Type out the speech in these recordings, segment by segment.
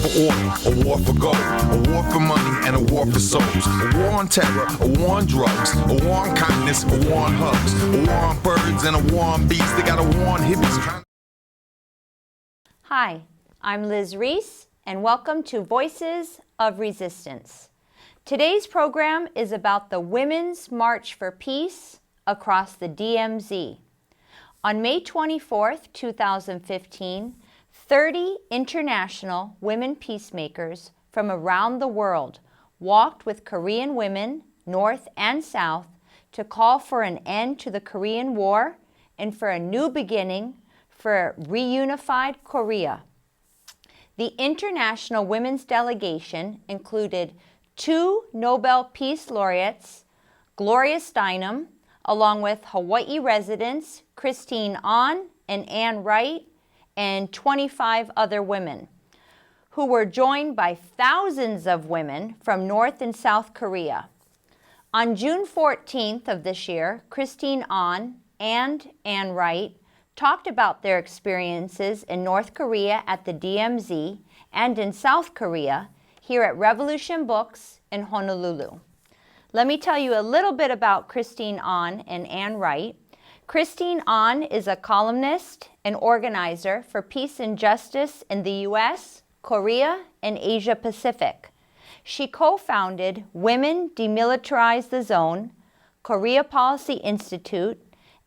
for oil, a war for gold, a war for money, and a war for souls. A war on terror, a war on drugs, a war on kindness, a war on hugs, a war on birds, and a war on bees. They got a war on hippies. Hi, I'm Liz Reese, and welcome to Voices of Resistance. Today's program is about the Women's March for Peace across the DMZ. On May 24th, 2015, 30 international women peacemakers from around the world walked with Korean women, North and South, to call for an end to the Korean War and for a new beginning for reunified Korea. The international women's delegation included 2 Nobel Peace Laureates, Gloria Steinem, along with Hawaii residents Christine Ahn and Ann Wright, and 25 other women, who were joined by thousands of women from North and South Korea. On June 14th of this year, Christine Ahn and Ann Wright talked about their experiences in North Korea at the DMZ and in South Korea here at Revolution Books in Honolulu. Let me tell you a little bit about Christine Ahn and Ann Wright. Christine Ahn is a columnist and organizer for peace and justice in the U.S., Korea, and Asia Pacific. She co-founded Women De-Militarize the Zone, Korea Policy Institute,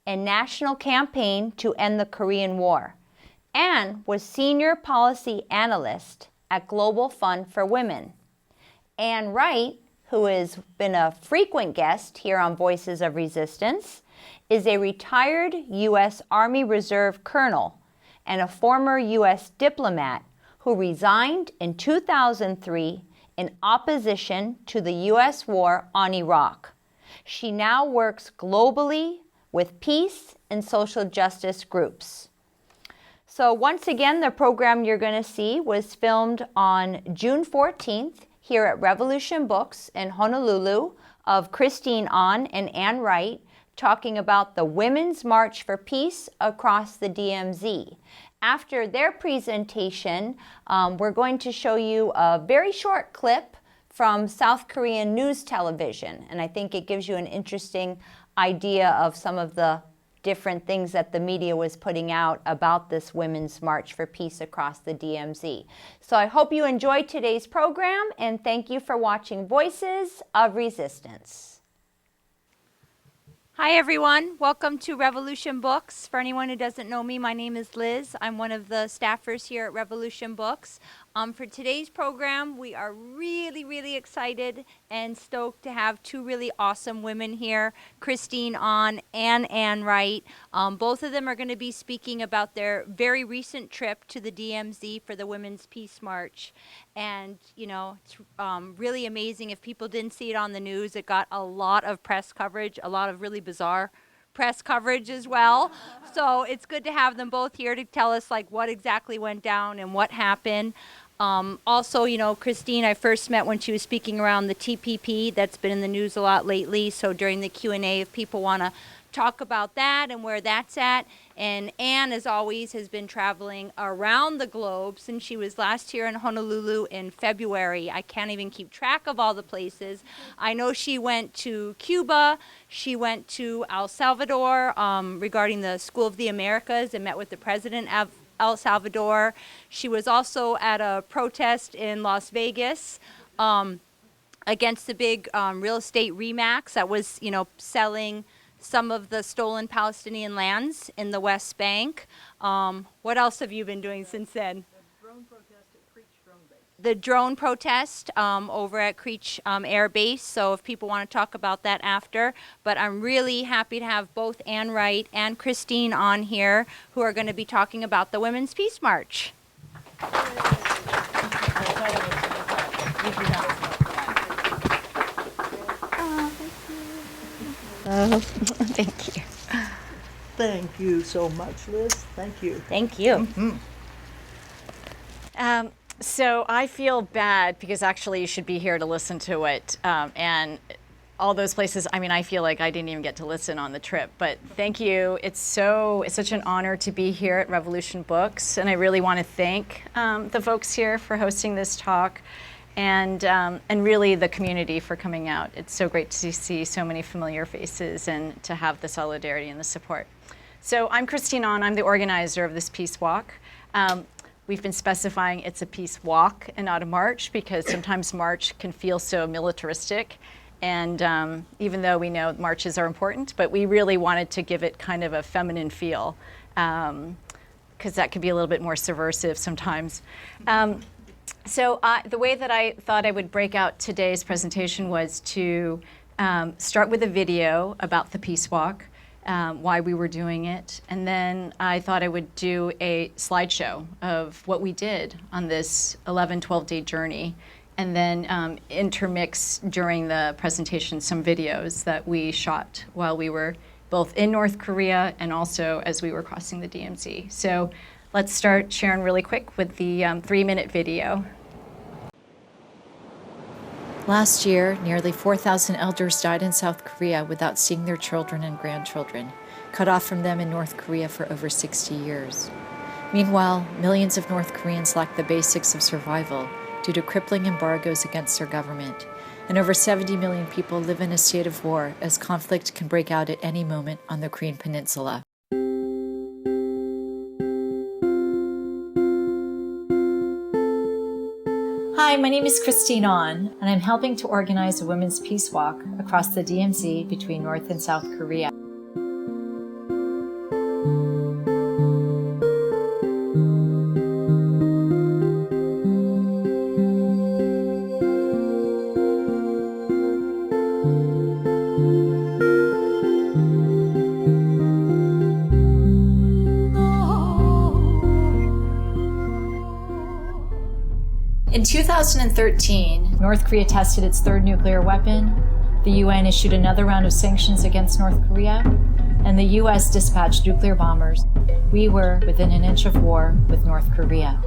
and National Campaign to End the Korean War, and was Senior Policy Analyst at Global Fund for Women. Ann Wright, who has been a frequent guest here on Voices of Resistance, is a retired U.S. Army Reserve colonel and a former U.S. diplomat who resigned in 2003 in opposition to the U.S. war on Iraq. She now works globally with peace and social justice groups. So once again, the program you're going to see was filmed on June 14th here at Revolution Books in Honolulu of Christine Ahn and Ann Wright talking about the Women's March for Peace across the DMZ. After their presentation, we're going to show you a very short clip from South Korean news television, and I think it gives you an interesting idea of some of the different things that the media was putting out about this Women's March for Peace across the DMZ. So I hope you enjoyed today's program, and thank you for watching Voices of Resistance. Hi everyone, welcome to Revolution Books. For anyone who doesn't know me, my name is Liz. I'm one of the staffers here at Revolution Books. For today's program, we are really excited and stoked to have 2 really awesome women here, Christine Ahn and Ann Wright. Both of them are going to be speaking about their very recent trip to the DMZ for the Women's Peace March. And, you know, it's really amazing. If people didn't see it on the news, it got a lot of press coverage, a lot of really bizarre press coverage as well. So it's good to have them both here to tell us like what exactly went down and what happened. Also, you know, Christine, I first met when she was speaking around the TPP. That's been in the news a lot lately. So during the Q&A, if people want to talk about that and where that's at. And Ann, as always, has been traveling around the globe since she was last here in Honolulu in February. I can't even keep track of all the places. I know she went to Cuba. She went to El Salvador regarding the School of the Americas and met with the president of El Salvador. She was also at a protest in Las Vegas against the big real estate RE/MAX that was, you know, selling some of the stolen Palestinian lands in the West Bank. What else have you been doing since then? The drone protest at Creech Drone Base. The drone protest over at Creech Air Base, so if people want to talk about that after. But I'm really happy to have both Ann Wright and Christine on here, who are going to be talking about the Women's Peace March. Thank you. Thank you so much, Liz. Thank you. Thank you. Mm-hmm. So I feel bad because actually you should be here to listen to it. And all those places. I mean, I feel like I didn't even get to listen on the trip, but thank you. It's such an honor to be here at Revolution Books, and I really want to thank the folks here for hosting this talk, and really the community for coming out. It's so great to see so many familiar faces and to have the solidarity and the support. So I'm Christine Ahn. I'm the organizer of this Peace Walk. We've been specifying it's a peace walk and not a march because sometimes march can feel so militaristic. And even though we know marches are important, but we really wanted to give it kind of a feminine feel because that can be a little bit more subversive sometimes. So the way that I thought I would break out today's presentation was to start with a video about the Peace Walk, why we were doing it, and then I thought I would do a slideshow of what we did on this 11, 12-day journey, and then intermix during the presentation some videos that we shot while we were both in North Korea and also as we were crossing the DMZ. So let's start, Sharon, really quick with the 3-minute video. Last year, nearly 4,000 elders died in South Korea without seeing their children and grandchildren, cut off from them in North Korea for over 60 years. Meanwhile, millions of North Koreans lack the basics of survival due to crippling embargoes against their government, and over 70 million people live in a state of war as conflict can break out at any moment on the Korean Peninsula. Hi, my name is Christine Ahn, and I'm helping to organize a women's peace walk across the DMZ between North and South Korea. In 2013, North Korea tested its third nuclear weapon, the UN issued another round of sanctions against North Korea, and the US dispatched nuclear bombers. We were within an inch of war with North Korea.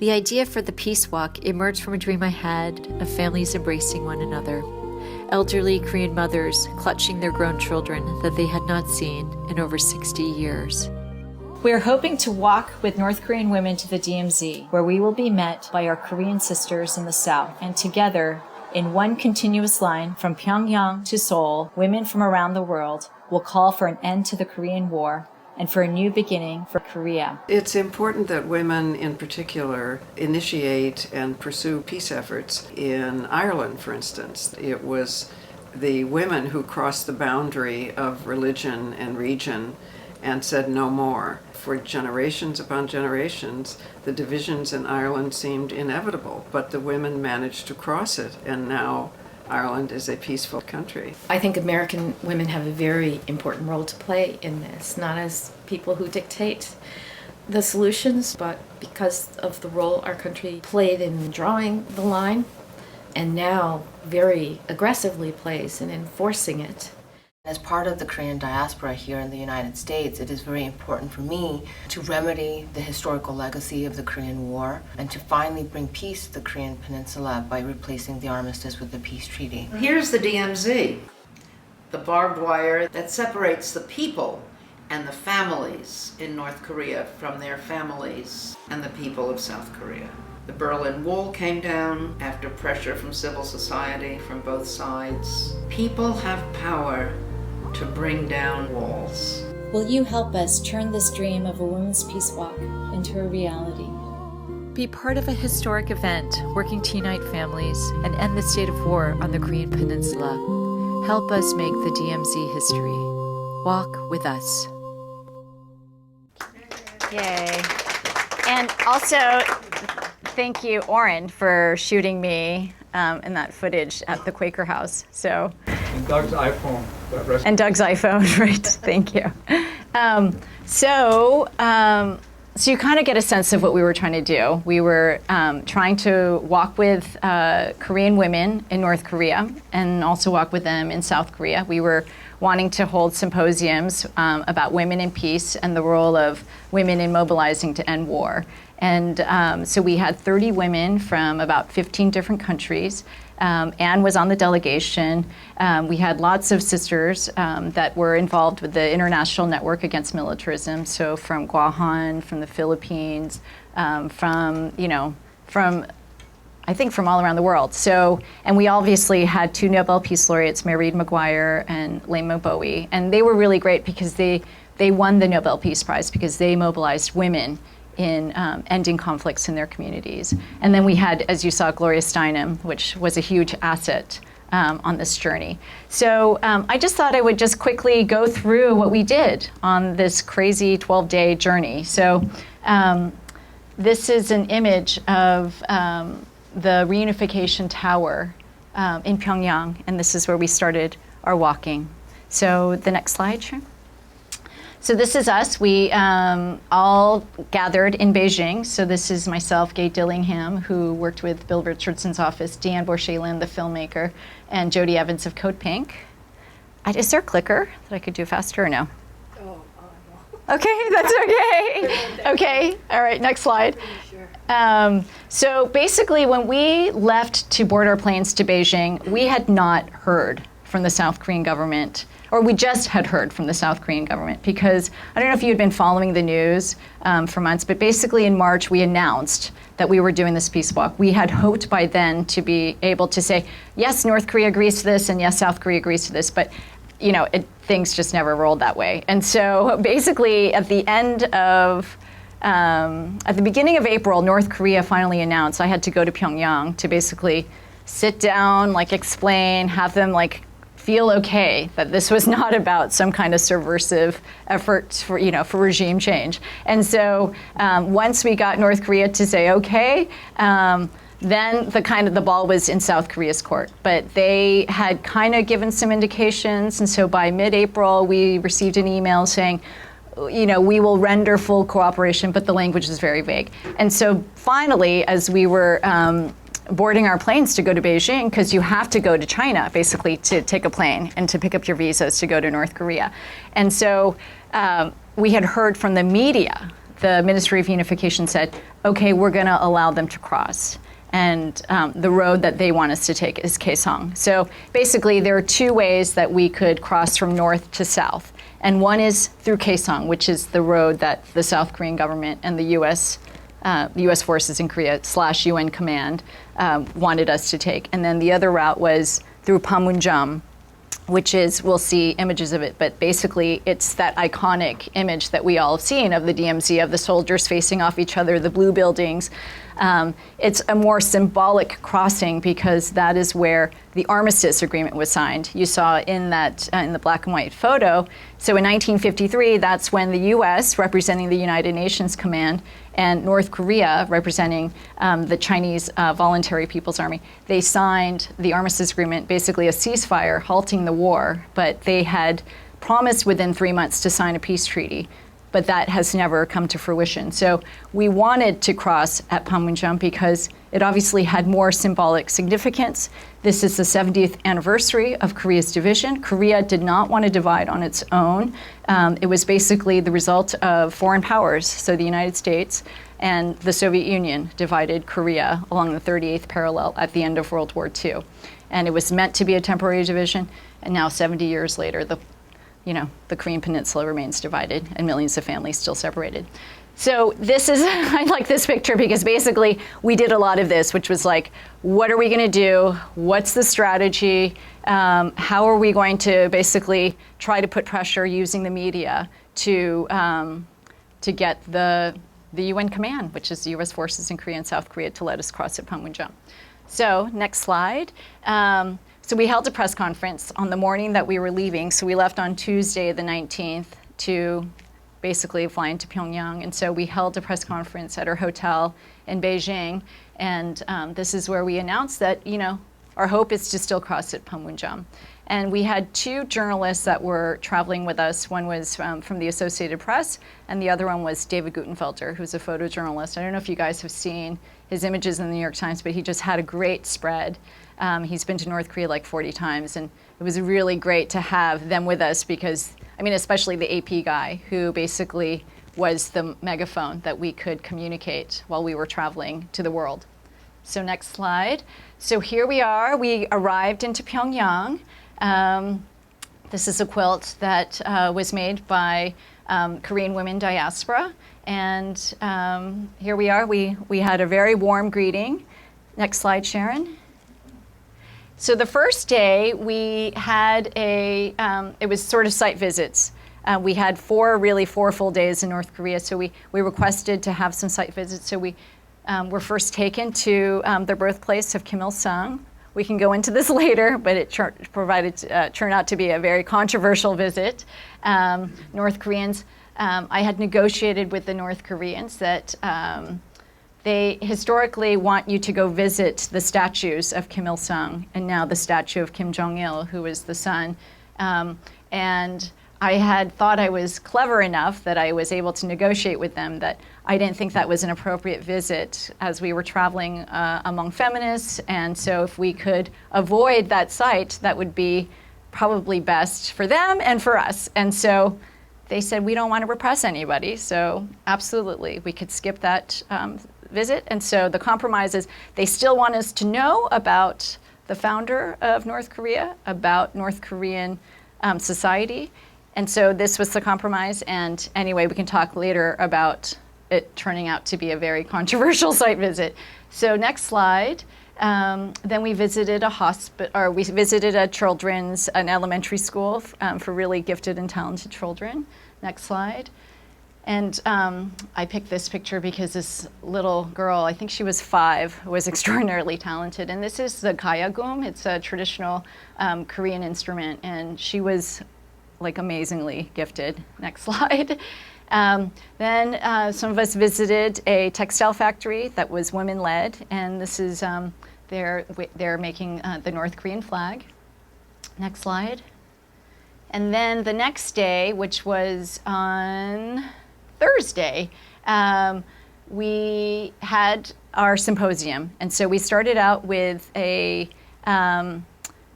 The idea for the Peace Walk emerged from a dream I had of families embracing one another, elderly Korean mothers clutching their grown children that they had not seen in over 60 years. We are hoping to walk with North Korean women to the DMZ, where we will be met by our Korean sisters in the South, and together, in one continuous line from Pyongyang to Seoul, women from around the world will call for an end to the Korean War and for a new beginning for Korea. It's important that women in particular initiate and pursue peace efforts. In Ireland, for instance, it was the women who crossed the boundary of religion and region and said no more. For generations upon generations, the divisions in Ireland seemed inevitable, but the women managed to cross it, and now Ireland is a peaceful country. I think American women have a very important role to play in this, not as people who dictate the solutions, but because of the role our country played in drawing the line, and now very aggressively plays in enforcing it. As part of the Korean diaspora here in the United States, it is very important for me to remedy the historical legacy of the Korean War and to finally bring peace to the Korean Peninsula by replacing the armistice with the peace treaty. Here's the DMZ, the barbed wire that separates the people and the families in North Korea from their families and the people of South Korea. The Berlin Wall came down after pressure from civil society from both sides. People have power to bring down walls. Will you help us turn this dream of a women's peace walk into a reality? Be part of a historic event working to unite families and end the state of war on the Korean Peninsula. Help us make the DMZ history. Walk with us. Yay. And also, thank you, Oren, for shooting me in that footage at the Quaker House. So. And Doug's iPhone. And Doug's iPhone, right? Thank you. So you kind of get a sense of what we were trying to do. We were trying to walk with Korean women in North Korea and also walk with them in South Korea. We were wanting to hold symposiums about women in peace and the role of women in mobilizing to end war. And so we had 30 women from about 15 different countries. Anne was on the delegation. We had lots of sisters that were involved with the International Network Against Militarism, so from Guahan, from the Philippines, from I think from all around the world. So, and we obviously had 2 Nobel Peace Laureates, Mairead Maguire and Lema Bowie, and they were really great because they won the Nobel Peace Prize because they mobilized women in ending conflicts in their communities. And then we had, as you saw, Gloria Steinem, which was a huge asset on this journey. So I just thought I would just quickly go through what we did on this crazy 12-day journey. So this is an image of the reunification tower in Pyongyang, and this is where we started our walking. So the next slide, sure. So this is us. We all gathered in Beijing. So this is myself, Gay Dillingham, who worked with Bill Richardson's office, Deanne Borshelin, the filmmaker, and Jody Evans of Code Pink. Is there a clicker that I could do faster or no? Okay, that's okay. Okay, all right, next slide. So basically, when we left to board our planes to Beijing, we had not heard from the South Korean government, or we just had heard from the South Korean government, because I don't know if you had been following the news for months, but basically in March, we announced that we were doing this peace walk. We had hoped by then to be able to say, yes, North Korea agrees to this, and yes, South Korea agrees to this, but things just never rolled that way. And so basically at the beginning of April, North Korea finally announced. I had to go to Pyongyang to basically sit down, explain, have them feel okay that this was not about some kind of subversive effort for regime change. And so once we got North Korea to say okay, then the ball was in South Korea's court. But they had kind of given some indications, and so by mid-April we received an email saying, we will render full cooperation, but the language is very vague. And so finally, as we were boarding our planes to go to Beijing, because you have to go to China basically to take a plane and to pick up your visas to go to North Korea. And so we had heard from the media, the Ministry of Unification said, okay, we're going to allow them to cross. And the road that they want us to take is Kaesong. So basically, there are 2 ways that we could cross from north to south. And one is through Kaesong, which is the road that the South Korean government and the U.S. forces in Korea / UN command wanted us to take. And then the other route was through Panmunjom, which is, we'll see images of it, but basically it's that iconic image that we all have seen of the DMZ, of the soldiers facing off each other, the blue buildings. It's a more symbolic crossing because that is where the armistice agreement was signed. You saw in that in the black and white photo. So in 1953, that's when the U.S., representing the United Nations Command, and North Korea, representing the Chinese Voluntary People's Army, they signed the armistice agreement, basically a ceasefire, halting the war, but they had promised within 3 months to sign a peace treaty. But that has never come to fruition. So we wanted to cross at Panmunjom because it obviously had more symbolic significance. This is the 70th anniversary of Korea's division. Korea did not want to divide on its own. It was basically the result of foreign powers, so the United States and the Soviet Union divided Korea along the 38th parallel at the end of World War II. And it was meant to be a temporary division, and now 70 years later, the Korean Peninsula remains divided and millions of families still separated. So this is, I like this picture because basically we did a lot of this, which was what are we going to do? What's the strategy? How are we going to basically try to put pressure using the media to get the UN command, which is the U.S. forces in Korea and South Korea, to let us cross at Panmunjom. So next slide. So we held a press conference on the morning that we were leaving. So we left on Tuesday, the 19th, to basically fly into Pyongyang. And so we held a press conference at our hotel in Beijing. And this is where we announced that, our hope is to still cross at Panmunjom. And we had 2 journalists that were traveling with us. One was from the Associated Press, and the other one was David Gutenfelder, who's a photojournalist. I don't know if you guys have seen his images in the New York Times, but he just had a great spread. He's been to North Korea 40 times, and it was really great to have them with us because, especially the AP guy, who basically was the megaphone that we could communicate while we were traveling to the world. So next slide. So here we are. We arrived into Pyongyang. This is a quilt that was made by Korean women diaspora. And here we are. We had a very warm greeting. Next slide, Sharon. So the first day we had it was sort of site visits. We had four full days in North Korea. So we requested to have some site visits. So we were first taken to the birthplace of Kim Il-sung. We can go into this later, but it turned out to be a very controversial visit. North Koreans, I had negotiated with the North Koreans that they historically want you to go visit the statues of Kim Il-sung and now the statue of Kim Jong-il, who was the son. And I had thought I was clever enough that I was able to negotiate with them that I didn't think that was an appropriate visit as we were traveling among feminists. And so if we could avoid that site, that would be probably best for them and for us. And so they said, we don't want to repress anybody. So absolutely, we could skip that visit. And so the compromise is they still want us to know about the founder of North Korea, about North Korean society. And so this was the compromise. And anyway, we can talk later about it turning out to be a very controversial site visit. So next slide. Then we visited we visited an elementary school for really gifted and talented children. Next slide. And I picked this picture because this little girl, I think she was 5, was extraordinarily talented. And this is the gayagum. It's a traditional Korean instrument. And she was like amazingly gifted. Next slide. Then some of us visited a textile factory that was women-led. And this is, they're making the North Korean flag. Next slide. And then the next day, which was on Thursday, we had our symposium. And so we started out with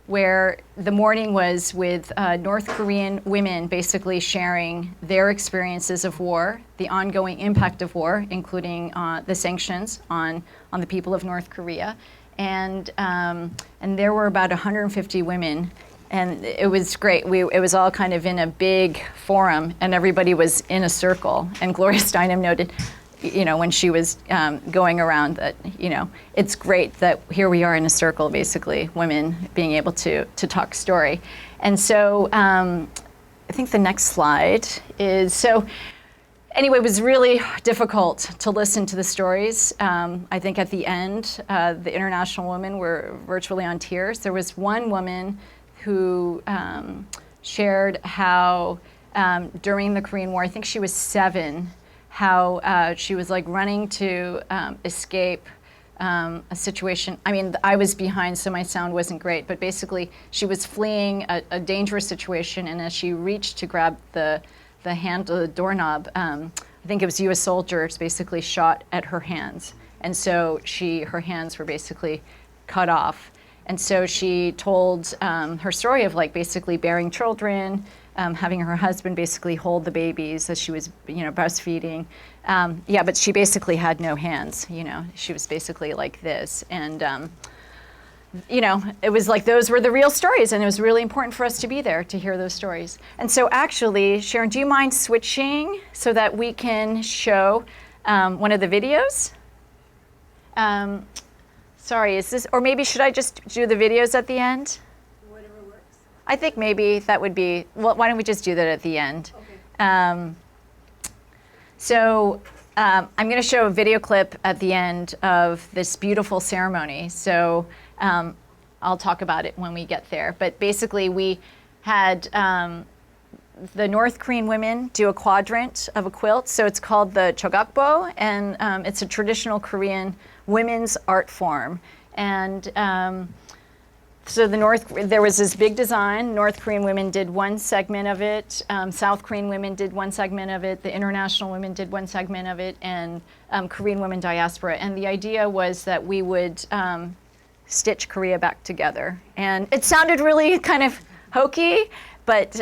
where the morning was with North Korean women basically sharing their experiences of war, the ongoing impact of war, including the sanctions on the people of North Korea. And there were about 150 women. And it was great. It was all kind of in a big forum, and everybody was in a circle. And Gloria Steinem noted, when she was going around that, it's great that here we are in a circle, basically, women being able to talk story. And so I think the next slide is, so anyway, it was really difficult to listen to the stories. I think at the end, the international women were virtually on tears. There was one woman who shared how during the Korean War, I think she was 7, how she was like running to escape a situation. I mean, I was behind, so my sound wasn't great, but basically she was fleeing a dangerous situation, and as she reached to grab the handle of the doorknob, I think it was U.S. soldiers basically shot at her hands. And so her hands were basically cut off. And so she told her story of like basically bearing children, having her husband basically hold the babies as she was, breastfeeding. But she basically had no hands. She was basically like this. And, it was like those were the real stories, and it was really important for us to be there to hear those stories. And so actually, Sharon, do you mind switching so that we can show one of the videos? Sorry, or maybe should I just do the videos at the end? Whatever works. I think maybe that would be, well, why don't we just do that at the end? Okay. I'm going to show a video clip at the end of this beautiful ceremony. So I'll talk about it when we get there. But basically, we had the North Korean women do a quadrant of a quilt. So it's called the chogakbo, and it's a traditional Korean women's art form. And so there was this big design. North Korean women did one segment of it. South Korean women did one segment of it. The international women did one segment of it, and Korean women diaspora. And the idea was that we would stitch Korea back together. And it sounded really kind of hokey, but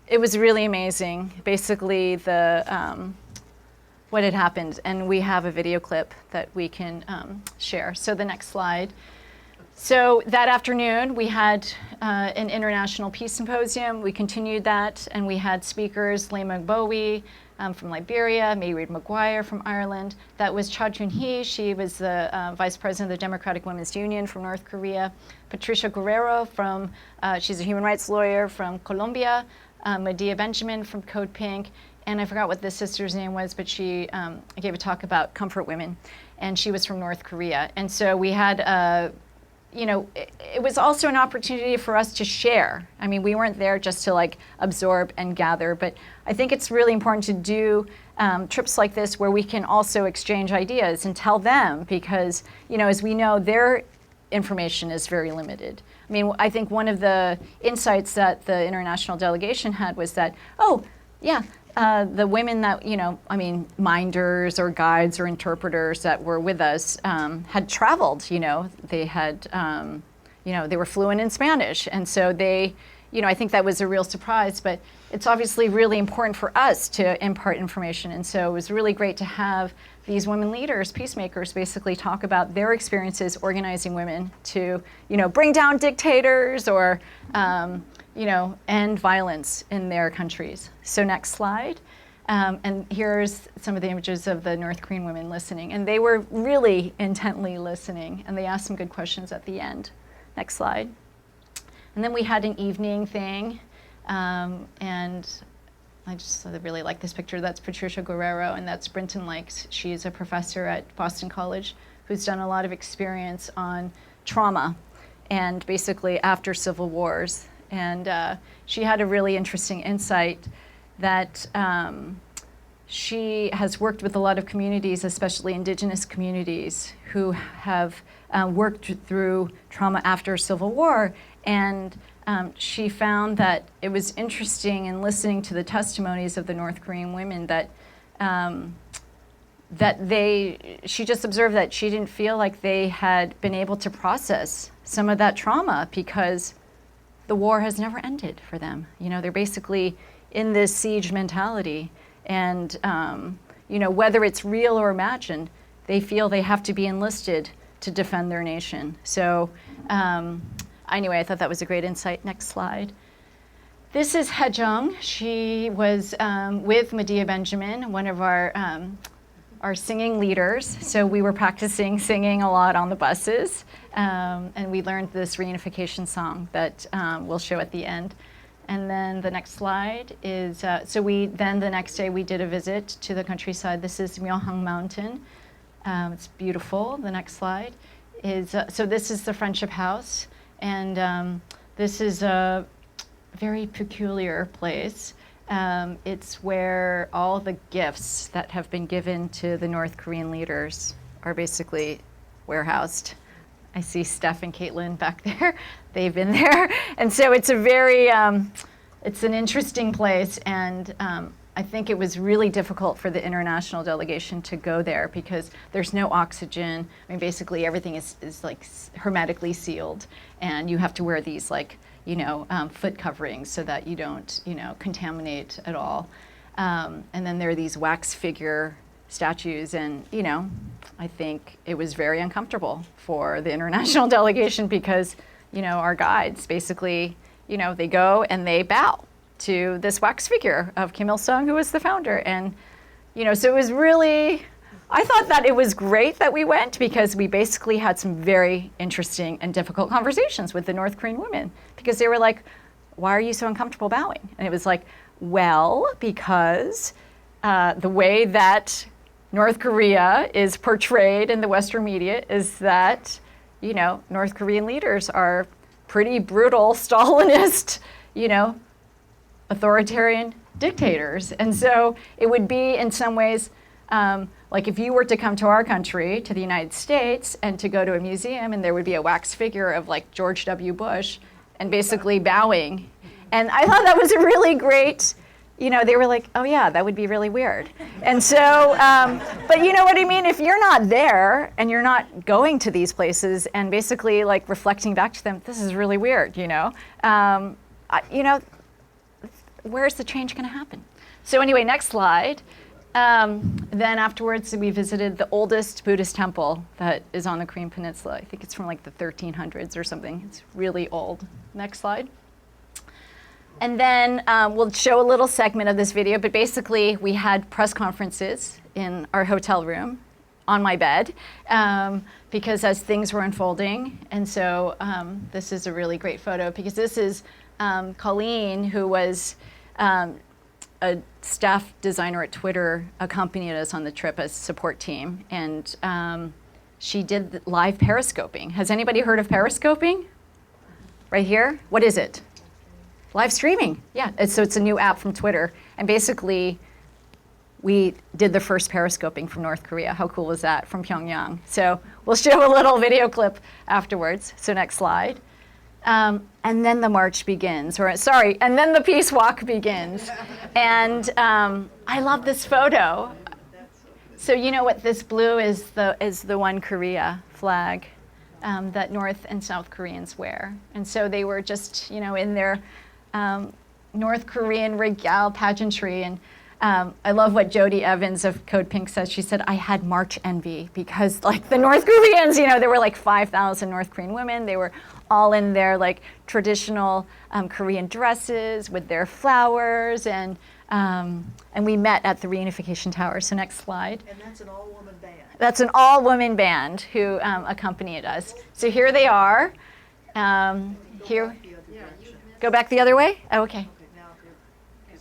it was really amazing. Basically, the what had happened. And we have a video clip that we can share. So the next slide. So that afternoon, we had an international peace symposium. We continued that, and we had speakers, Lema Bowie from Liberia, Mayreed Maguire from Ireland. That was Cha Jun-hee. She was the vice president of the Democratic Women's Union from North Korea. Patricia Guerrero from, she's a human rights lawyer from Colombia. Medea Benjamin from Code Pink. And I forgot what the sister's name was, but she gave a talk about comfort women, and she was from North Korea. And so we had it was also an opportunity for us to share. I mean, we weren't there just to like absorb and gather, but I think it's really important to do trips like this where we can also exchange ideas and tell them, because, as we know, their information is very limited. I mean, I think one of the insights that the international delegation had was that, the women that, minders or guides or interpreters that were with us had traveled, they had, they were fluent in Spanish. And so they, I think that was a real surprise, but it's obviously really important for us to impart information. And so it was really great to have these women leaders, peacemakers, basically talk about their experiences organizing women to, bring down dictators or, end violence in their countries. So next slide. And here's some of the images of the North Korean women listening. And they were really intently listening, and they asked some good questions at the end. Next slide. And then we had an evening thing, and I just really like this picture. That's Patricia Guerrero, and that's Brinton Lakes. She's a professor at Boston College who's done a lot of experience on trauma and basically after civil wars. And she had a really interesting insight that she has worked with a lot of communities, especially indigenous communities, who have worked through trauma after Civil War. And she found that it was interesting in listening to the testimonies of the North Korean women that she just observed that she didn't feel like they had been able to process some of that trauma because the war has never ended for them. They're basically in this siege mentality. And, whether it's real or imagined, they feel they have to be enlisted to defend their nation. So anyway, I thought that was a great insight. Next slide. This is Hejung. She was with Medea Benjamin, one of our singing leaders. So we were practicing singing a lot on the buses. And we learned this reunification song that we'll show at the end. And then the next slide is, the next day we did a visit to the countryside. This is Myeonghang Mountain. It's beautiful. The next slide is, so this is the Friendship House. And this is a very peculiar place. It's where all the gifts that have been given to the North Korean leaders are basically warehoused. I see Steph and Caitlin back there. They've been there. And so it's a very, it's an interesting place. And I think it was really difficult for the international delegation to go there because there's no oxygen. I mean, basically everything is like hermetically sealed. And you have to wear these foot coverings so that you don't, contaminate at all. And then there are these wax figure statues, and I think it was very uncomfortable for the international delegation because our guides basically they go and they bow to this wax figure of Kim Il-sung, who was the founder. And so it was really, I thought that it was great that we went because we basically had some very interesting and difficult conversations with the North Korean women because they were like, why are you so uncomfortable bowing? And it was like, well, because the way that North Korea is portrayed in the Western media is that, North Korean leaders are pretty brutal, Stalinist, authoritarian dictators. And so it would be in some ways like if you were to come to our country, to the United States, and to go to a museum and there would be a wax figure of like George W. Bush and basically bowing. And I thought that was a really great, they were like, oh yeah, that would be really weird. And so, but you know what I mean? If you're not there and you're not going to these places and basically like reflecting back to them, this is really weird, where's the change gonna happen? So anyway, next slide. Then afterwards, we visited the oldest Buddhist temple that is on the Korean Peninsula. I think it's from like the 1300s or something. It's really old. Next slide. And then we'll show a little segment of this video, but basically we had press conferences in our hotel room on my bed because as things were unfolding. And so this is a really great photo because this is Colleen, who was a staff designer at Twitter, accompanied us on the trip as support team. And she did live periscoping. Has anybody heard of periscoping? Right here? What is it? Live streaming. Yeah, so it's a new app from Twitter. And basically, we did the first periscoping from North Korea. How cool was that, from Pyongyang? So we'll show a little video clip afterwards. So next slide. And then the march begins, and then the peace walk begins. And I love this photo. So you know what this blue is the One Korea flag that North and South Koreans wear. And so they were just, in their North Korean regale pageantry. And I love what Jody Evans of Code Pink says. She said, I had march envy because like the North Koreans, there were like 5,000 North Korean women. They were all in their like traditional Korean dresses with their flowers. And we met at the Reunification Tower. So next slide. And that's an all-woman band. That's an all-woman band who accompanied us. So here they are. Here. Go back the other way? Oh, okay.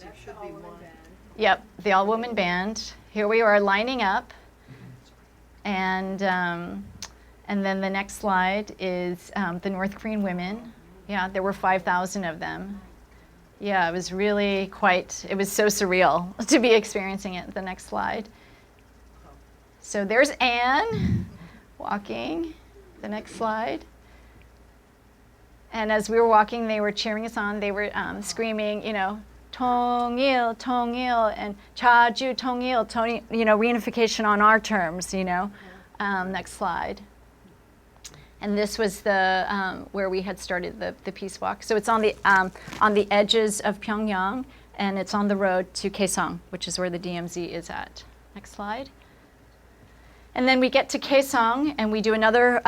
There should be one. Yep, the all-woman band. Here we are lining up. And then the next slide is the North Korean women. Yeah, there were 5,000 of them. Yeah, it was really it was so surreal to be experiencing it. The next slide. So there's Anne walking. The next slide. And as we were walking, they were cheering us on. They were screaming, 통일, 통일, and 자주 통일, reunification on our terms, Next slide. And this was the where we had started the peace walk. So it's on the edges of Pyongyang, and it's on the road to Kaesong, which is where the DMZ is at. Next slide. And then we get to Kaesong, and we do another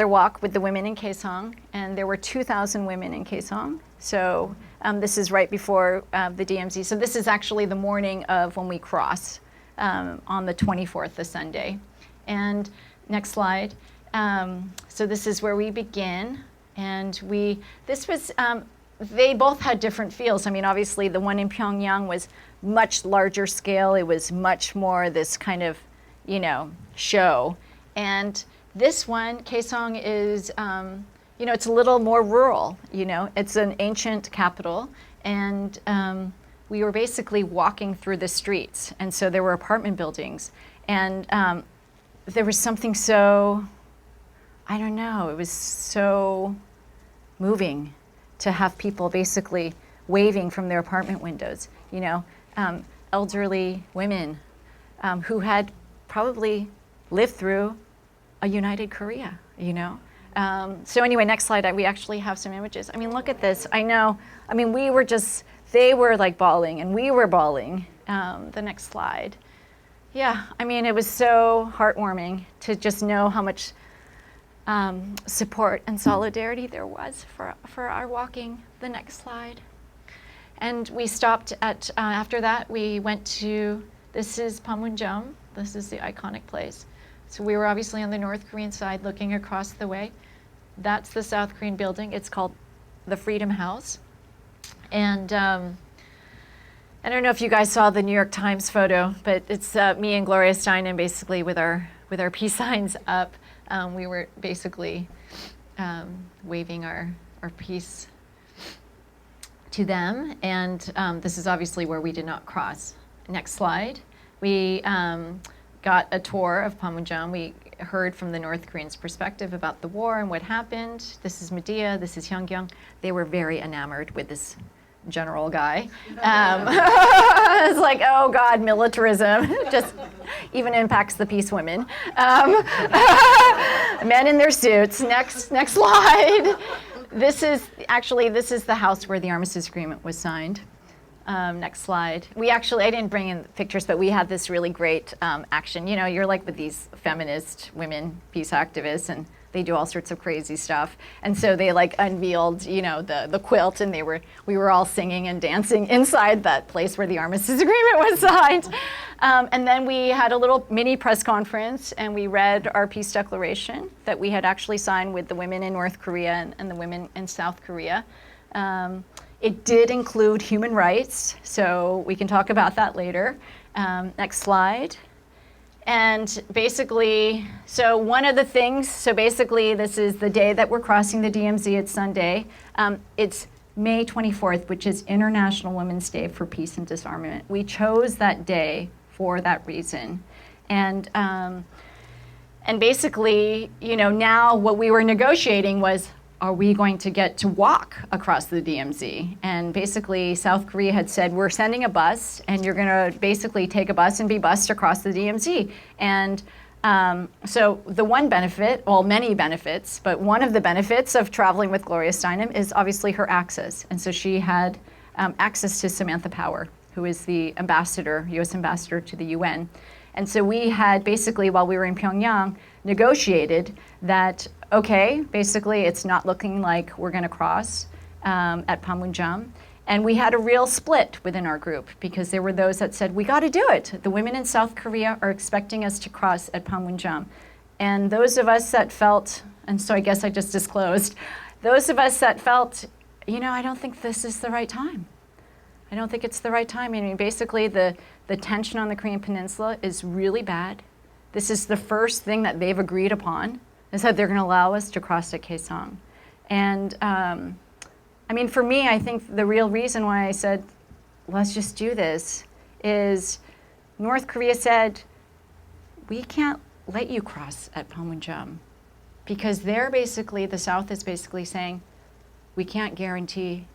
walk with the women in Kaesong, and there were 2,000 women in Kaesong. So this is right before the DMZ. So this is actually the morning of when we cross on the 24th, the Sunday. And next slide. So this is where we begin, and they both had different feels. I mean, obviously the one in Pyongyang was much larger scale. It was much more this kind of, show. And this one, Kaesong, is, it's a little more rural, It's an ancient capital, and we were basically walking through the streets. And so there were apartment buildings, and there was something so, I don't know, it was so moving to have people basically waving from their apartment windows, elderly women who had probably lived through a united Korea, So anyway, next slide, we actually have some images. I mean, look at this. I know, I mean, they were like bawling and we were bawling. The next slide. Yeah, I mean, it was so heartwarming to just know how much support and solidarity there was for our walking. The next slide. And we stopped at, after that, we went to, this is Panmunjom. This is the iconic place. So we were obviously on the North Korean side looking across the way. That's the South Korean building. It's called the Freedom House. And I don't know if you guys saw the New York Times photo, but it's me and Gloria Steinem basically with our peace signs up. We were basically waving our peace to them. And this is obviously where we did not cross. Next slide. We got a tour of Panmunjom. We heard from the North Koreans' perspective about the war and what happened. This is Medea, this is Hyungyang. They were very enamored with this general guy. It's like, oh God, militarism just even impacts the peace women. Men in their suits. Next slide. This is the house where the armistice agreement was signed. Next slide. I didn't bring in pictures, but we had this really great action. You know, you're like with these feminist women peace activists, and they do all sorts of crazy stuff. And so they like unveiled, you know, the quilt, and we were all singing and dancing inside that place where the armistice agreement was signed. And then we had a little mini press conference, and we read our peace declaration that we had actually signed with the women in North Korea and the women in South Korea. It did include human rights, so we can talk about that later. Next slide. And basically, this is the day that we're crossing the DMZ, it's Sunday. It's May 24th, which is International Women's Day for Peace and Disarmament. We chose that day for that reason. And basically, you know, now what we were negotiating was, are we going to get to walk across the DMZ? And basically, South Korea had said, we're sending a bus, and you're gonna basically take a bus and be bused across the DMZ. And so the one benefit, well, many benefits, but one of the benefits of traveling with Gloria Steinem is obviously her access. And so she had access to Samantha Power, who is the ambassador, US ambassador to the UN. And so we had basically, while we were in Pyongyang, negotiated that, okay, basically it's not looking like we're gonna cross at Panmunjom. And we had a real split within our group because there were those that said, we gotta do it. The women in South Korea are expecting us to cross at Panmunjom. And those of us that felt, and so I guess I just disclosed, those of us that felt, you know, I don't think this is the right time. I don't think it's the right time. I mean, basically the tension on the Korean Peninsula is really bad. This is the first thing that they've agreed upon, is that they're going to allow us to cross at Kaesong. And I mean, for me, I think the real reason why I said, let's just do this, is North Korea said, we can't let you cross at Panmunjom, because they're basically, the South is basically saying, we can't guarantee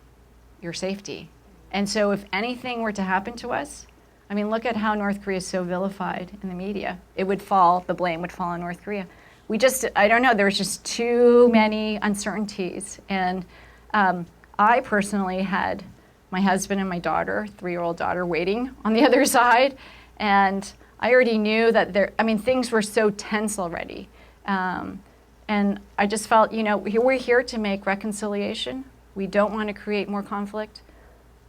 your safety. And so if anything were to happen to us, I mean, look at how North Korea is so vilified in the media. The blame would fall on North Korea. I don't know, there was just too many uncertainties. And I personally had my husband and my daughter, 3-year-old daughter, waiting on the other side. And I already knew that things were so tense already. And I just felt, you know, we're here to make reconciliation. We don't want to create more conflict.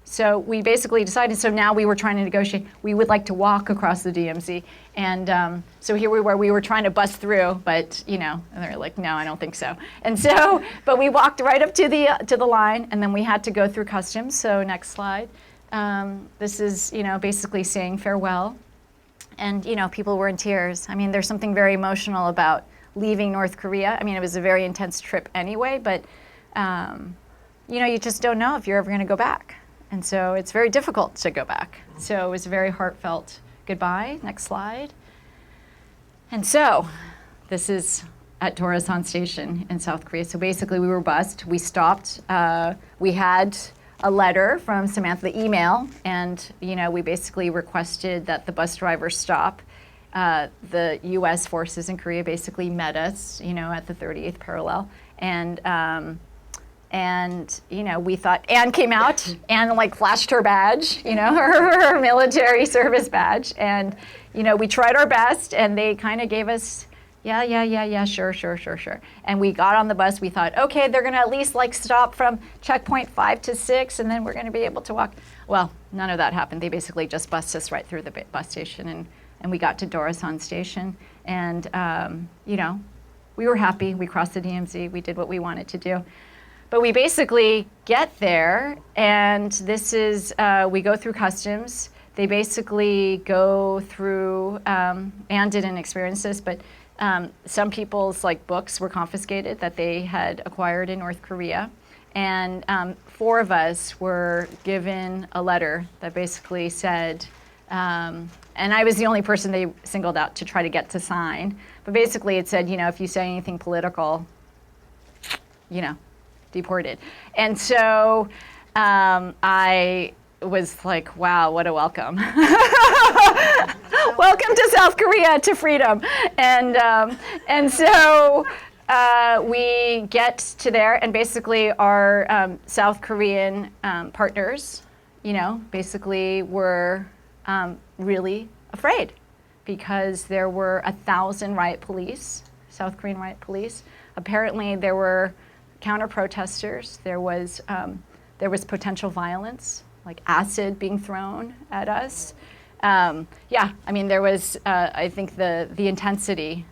So we basically decided, so now we were trying to negotiate, we would like to walk across the DMZ. And so here we were trying to bust through, but, you know, and they were like, no, I don't think so. And so, but we walked right up to the line, and then we had to go through customs. So next slide. This is, you know, basically saying farewell. And, you know, people were in tears. I mean, there's something very emotional about leaving North Korea. I mean, it was a very intense trip anyway, but, you know, you just don't know if you're ever going to go back. And so it's very difficult to go back. So it was a very heartfelt goodbye. Next slide. And so this is at Dorasan Station in South Korea. So basically we were bused. We stopped. We had a letter from Samantha, the email, and, you know, we basically requested that the bus driver stop. The U.S. forces in Korea basically met us, you know, at the 38th parallel. And, you know, we thought, Anne came out and like flashed her badge, you know, her military service badge. And, you know, we tried our best, and they kind of gave us, yeah, sure. And we got on the bus. We thought, okay, they're going to at least like stop from checkpoint 5 to 6, and then we're going to be able to walk. Well, none of that happened. They basically just bussed us right through the bus station, and we got to Dorasan Station. And, you know, we were happy. We crossed the DMZ. We did what we wanted to do. But we basically get there, and this is, we go through customs. They basically go through, Anne didn't experience this, but some people's like books were confiscated that they had acquired in North Korea. And 4 of us were given a letter that basically said, and I was the only person they singled out to try to get to sign. But basically it said, you know, if you say anything political, you know, deported. And so I was like, wow, what a welcome. Welcome to South Korea, to freedom. And so we get to there, and basically our South Korean partners, basically were really afraid because there were 1,000 riot police, South Korean riot police. Apparently there were counter-protesters. There was potential violence, like acid being thrown at us. There was, I think the intensity,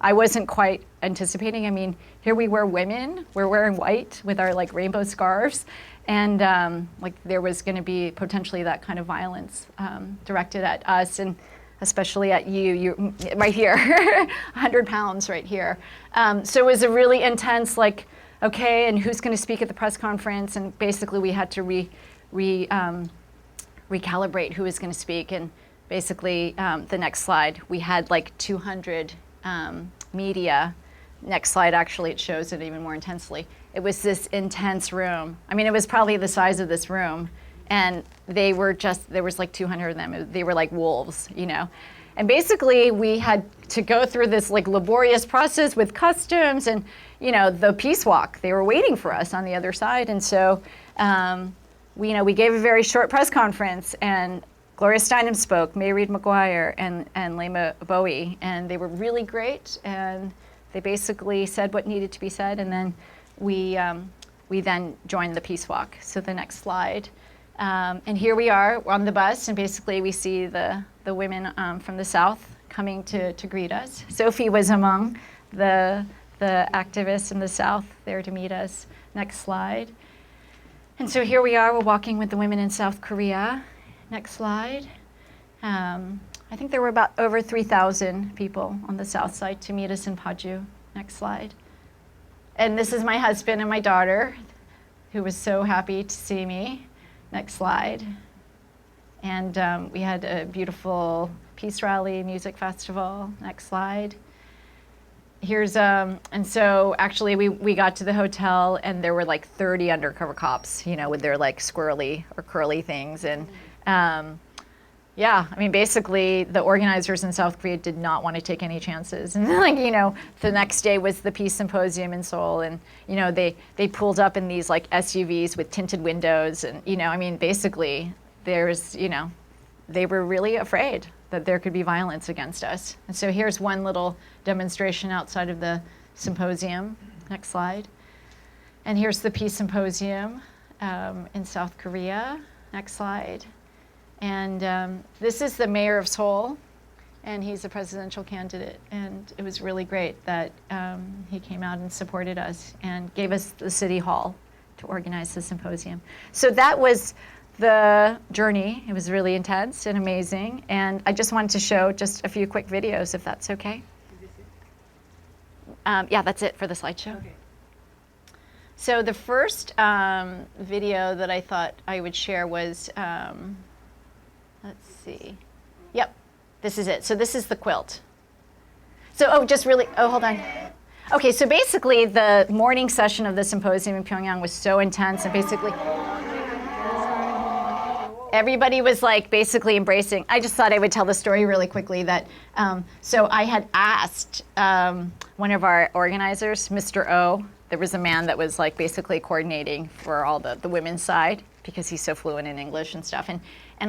I wasn't quite anticipating. I mean, here we were women, we're wearing white with our like rainbow scarves, and there was gonna be potentially that kind of violence directed at us, and especially at you right here, 100 pounds right here. So it was a really intense, like, okay, and who's gonna speak at the press conference? And basically we had to recalibrate who was gonna speak. And basically, the next slide, we had like 200 media. Next slide, actually, it shows it even more intensely. It was this intense room. I mean, it was probably the size of this room. And there was like 200 of them. They were like wolves, And basically, we had to go through this like laborious process with customs and, the peace walk. They were waiting for us on the other side. And so, we gave a very short press conference, and Gloria Steinem spoke, May Reed McGuire, and Lema Bowie, and they were really great. And they basically said what needed to be said, and then we then joined the peace walk. So the next slide. And here we are on the bus, and basically we see the women from the South coming to greet us. Sophie was among the activists in the South there to meet us. Next slide. And so here we are, we're walking with the women in South Korea. Next slide. I think there were about over 3,000 people on the South side to meet us in Paju. Next slide. And this is my husband and my daughter, who was so happy to see me. Next slide. And we had a beautiful peace rally, music festival. Next slide. Here's, and so actually we got to the hotel, and there were like 30 undercover cops, with their like squirrely or curly things. And basically the organizers in South Korea did not want to take any chances. And the next day was the Peace Symposium in Seoul, and, they pulled up in these like SUVs with tinted windows, and, basically there's, they were really afraid that there could be violence against us. And so here's one little demonstration outside of the symposium. Next slide. And here's the Peace Symposium in South Korea. Next slide. And this is the mayor of Seoul, and he's a presidential candidate. And it was really great that he came out and supported us and gave us the city hall to organize the symposium. So that was the journey. It was really intense and amazing. And I just wanted to show just a few quick videos, if that's okay. Yeah, that's it for the slideshow. Okay. So the first video that I thought I would share was, let's see. Yep, this is it. So this is the quilt. So, hold on. Okay, so basically the morning session of the symposium in Pyongyang was so intense, and basically everybody was like basically embracing. I just thought I would tell the story really quickly that, so I had asked one of our organizers, Mr. O, there was a man that was like basically coordinating for all the women's side because he's so fluent in English and stuff. And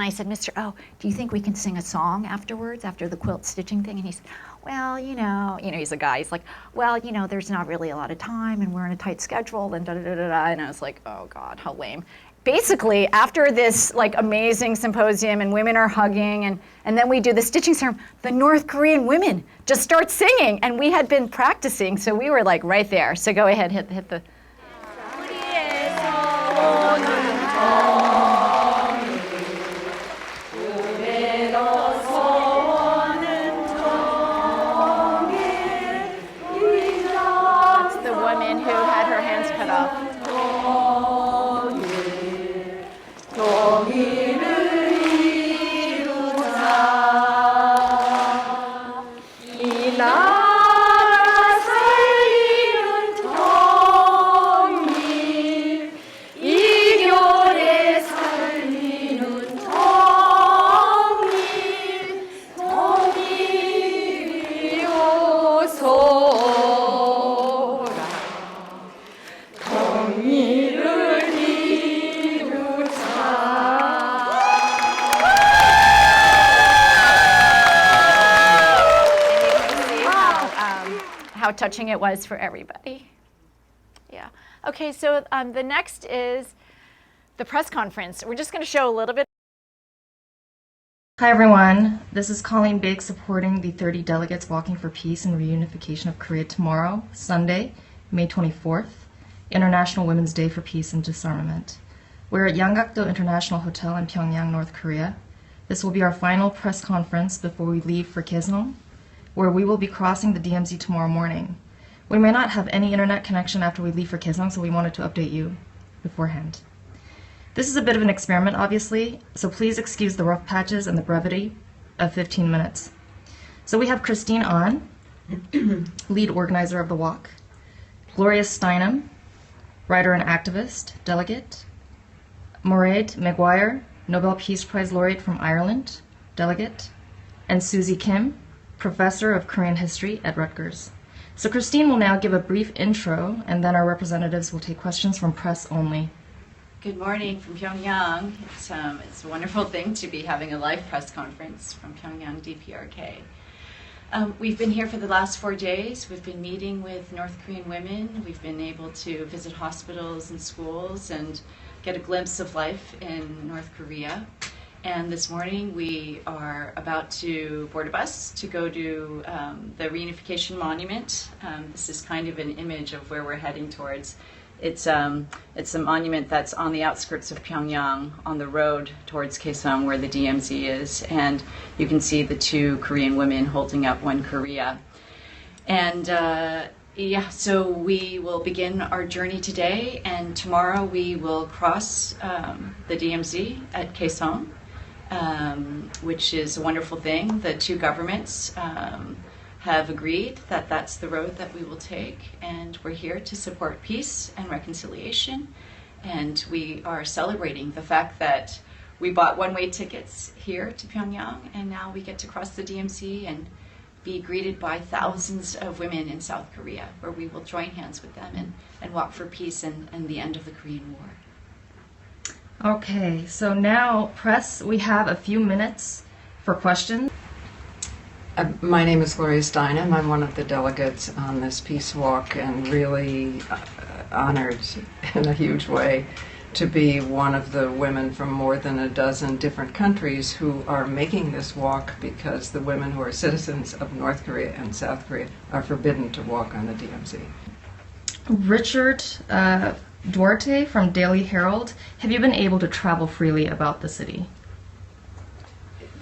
I said, Mr. O, do you think we can sing a song afterwards, after the quilt stitching thing? And he said, well, he's a guy. He's like, well, there's not really a lot of time, and we're on a tight schedule, and da-da-da-da-da. And I was like, oh God, how lame. Basically, after this like amazing symposium and women are hugging, and then we do the stitching ceremony, the North Korean women just start singing, and we had been practicing, so we were like right there. So go ahead, hit the. That's the woman who had her hands cut off. how touching it was for everybody. Yeah. Okay, so the next is the press conference. We're just going to show a little bit. Hi everyone, this is Colleen Biggs supporting the 30 delegates walking for peace and reunification of Korea tomorrow, Sunday, May 24th, International Women's Day for Peace and Disarmament. We're at Yanggakdo International Hotel in Pyongyang, North Korea. This will be our final press conference before we leave for Kaesong, where we will be crossing the DMZ tomorrow morning. We may not have any internet connection after we leave for Kaesong, so we wanted to update you beforehand. This is a bit of an experiment, obviously, so please excuse the rough patches and the brevity of 15 minutes. So we have Christine Ahn, lead organizer of the walk, Gloria Steinem, writer and activist, delegate, Mairead Maguire, Nobel Peace Prize laureate from Ireland, delegate, and Susie Kim, professor of Korean history at Rutgers. So Christine will now give a brief intro, and then our representatives will take questions from press only. Good morning from Pyongyang. It's a wonderful thing to be having a live press conference from Pyongyang DPRK. We've been here for the last 4 days. We've been meeting with North Korean women. We've been able to visit hospitals and schools and get a glimpse of life in North Korea. And this morning we are about to board a bus to go to the Reunification Monument. This is kind of an image of where we're heading towards. It's a monument that's on the outskirts of Pyongyang, on the road towards Kaesong, where the DMZ is, and you can see the two Korean women holding up one Korea. And yeah, so we will begin our journey today, and tomorrow we will cross the DMZ at Kaesong, which is a wonderful thing. The two governments have agreed that that's the road that we will take, and we're here to support peace and reconciliation, and we are celebrating the fact that we bought one-way tickets here to Pyongyang, and now we get to cross the DMZ and be greeted by thousands of women in South Korea, where we will join hands with them and walk for peace and the end of the Korean War. Okay, so now press, we have a few minutes for questions. My name is Gloria Steinem. I'm one of the delegates on this peace walk, and really honored in a huge way to be one of the women from more than a dozen different countries who are making this walk, because the women who are citizens of North Korea and South Korea are forbidden to walk on the DMZ. Richard Duarte from Daily Herald, have you been able to travel freely about the city?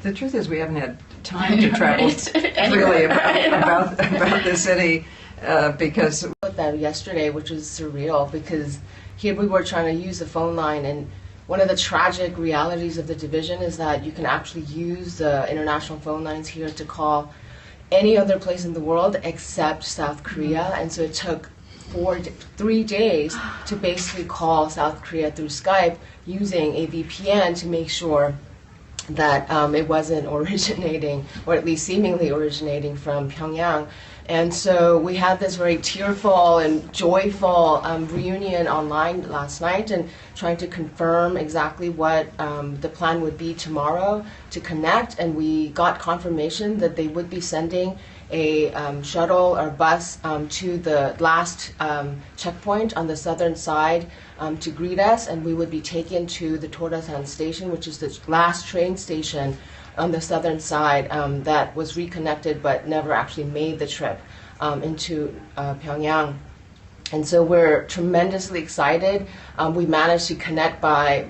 The truth is, we haven't had time to travel really about the city because With that yesterday, which was surreal, because here we were trying to use the phone line, and one of the tragic realities of the division is that you can actually use the international phone lines here to call any other place in the world except South Korea, and so it took 3 days to basically call South Korea through Skype using a VPN to make sure that it wasn't originating, or at least seemingly originating, from Pyongyang. And so we had this very tearful and joyful reunion online last night, and trying to confirm exactly what the plan would be tomorrow to connect. And we got confirmation that they would be sending a shuttle or bus to the last checkpoint on the southern side to greet us, and we would be taken to the Torasan station, which is the last train station on the southern side that was reconnected but never actually made the trip into Pyongyang. And so we're tremendously excited. We managed to connect by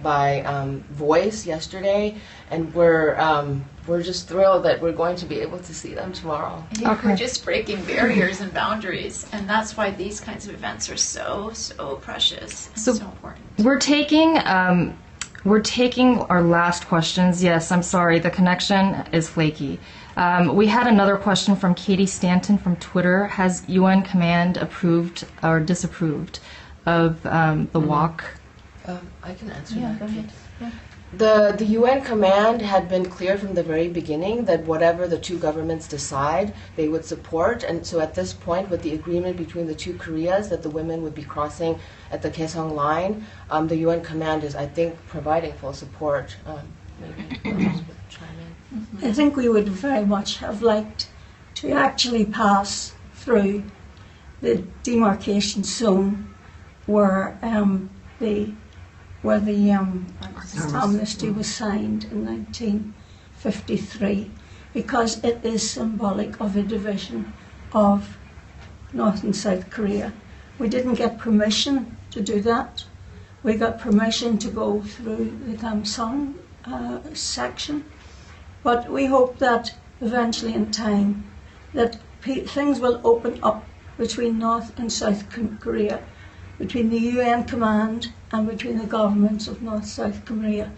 voice yesterday, and we're just thrilled that we're going to be able to see them tomorrow. Okay. We're just breaking barriers and boundaries, and that's why these kinds of events are so precious and so important. We're taking our last questions. Yes, I'm sorry, the connection is flaky. We had another question from Katie Stanton from Twitter. Has UN Command approved or disapproved of the walk? I can answer that. Go ahead. Yeah. The UN Command had been clear from the very beginning that whatever the two governments decide, they would support. And so at this point, with the agreement between the two Koreas that the women would be crossing at the Kaesong line, the UN Command is, I think, providing full support. Maybe else would chime in. I think we would very much have liked to actually pass through the demarcation zone where the amnesty was signed in 1953, because it is symbolic of a division of North and South Korea. We didn't get permission to do that. We got permission to go through the Gamsung section, but we hope that eventually in time that things will open up between North and South Korea, between the UN command and between the governments of North-South Korea.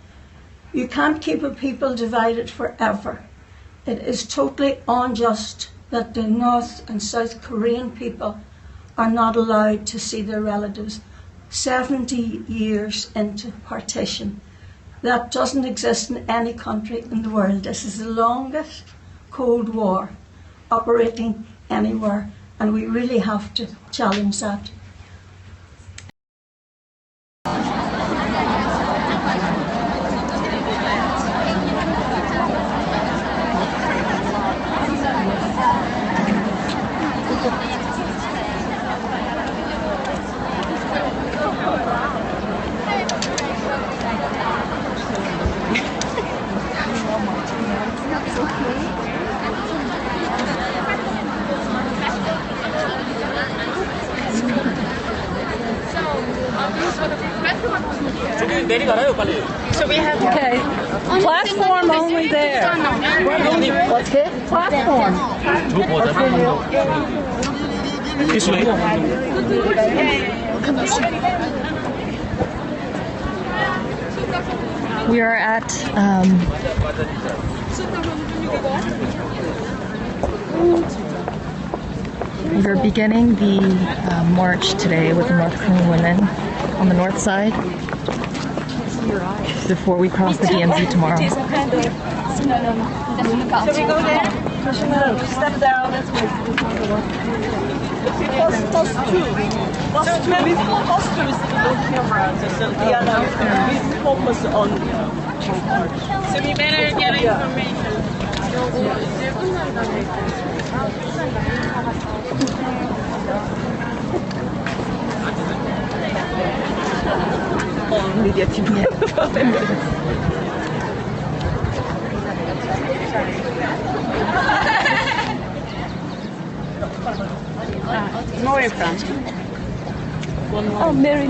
You can't keep a people divided forever. It is totally unjust that the North and South Korean people are not allowed to see their relatives 70 years into partition. That doesn't exist in any country in the world. This is the longest Cold War operating anywhere, and we really have to challenge that. So we have platform only there. What's it? Platform. This way. We are at we're beginning the march today with the North Korean women on the north side before we cross the DMZ tomorrow. Shall we go there? Step down. Plus two. Plus two. We plus two is the camera. So the other we focus on. So we better get information. Media team. Where are you from? Oh, Mary.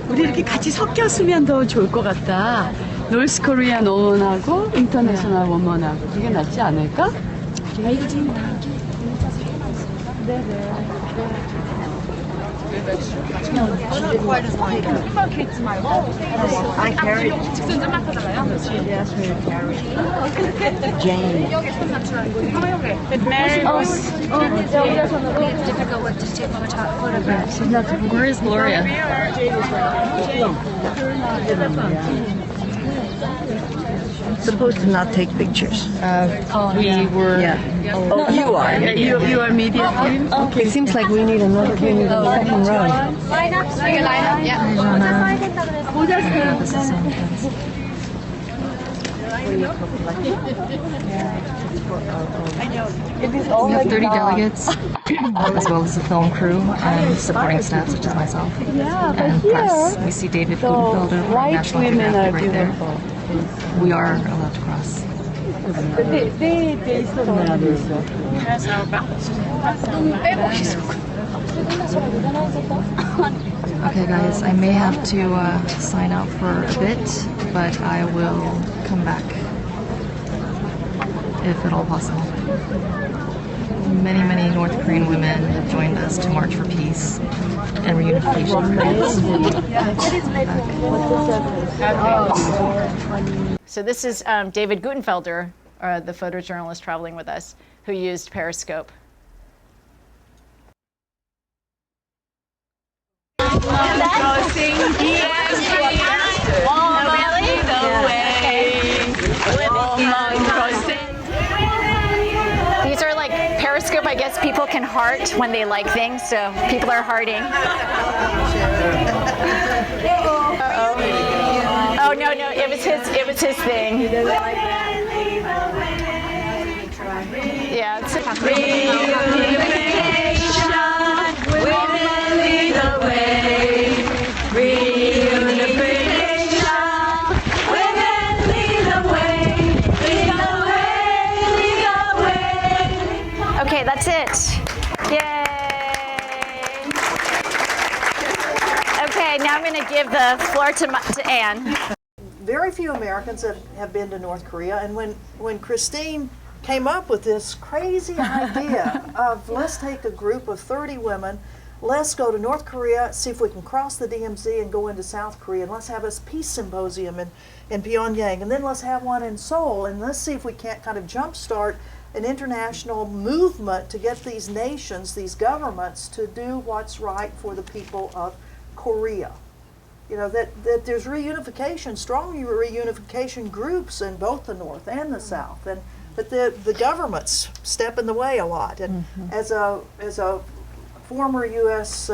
우리 이렇게 같이 섞였으면 더 좋을 것 같다. 노스 코리안 워먼하고 인터내셔널 워먼하고 그게 낫지 않을까? Not quite as light. I carried it. She asked me to carry it. Jane. But Mary was... It's difficult to take photographs. Where is Gloria? Supposed to not take pictures. We were. Yeah. Oh, you are. You are media team? Okay. It seems like we need another second row. Line up. So you line up. Yeah. This is so intense. We have 30 delegates, as well as a film crew and supporting staff such as myself, and press. We see David Gutenfelder from National Geographic right there. We are allowed to cross. Okay guys, I may have to sign out for a bit, but I will come back if at all possible. Many North Korean women have joined us to march for peace and reunification of So this is David Gutenfelder, the photojournalist traveling with us, who used Periscope. These are like Periscope, I guess people people can heart when they like things, so people are hearting. Oh no, it was his thing. Yeah. Women lead the way. Reunification. Women lead the way. Lead the way. Lead the way. Okay, that's it. Yay. Okay, now I'm going to give the floor to Anne. Very few Americans have been to North Korea, and when Christine came up with this crazy idea of let's take a group of 30 women, let's go to North Korea, see if we can cross the DMZ and go into South Korea, and let's have a peace symposium in Pyongyang, and then let's have one in Seoul, and let's see if we can't kind of jumpstart an international movement to get these nations, these governments, to do what's right for the people of Korea. You know, that there's reunification, strong reunification groups in both the North and the South, but the governments step in the way a lot. And as a former U.S.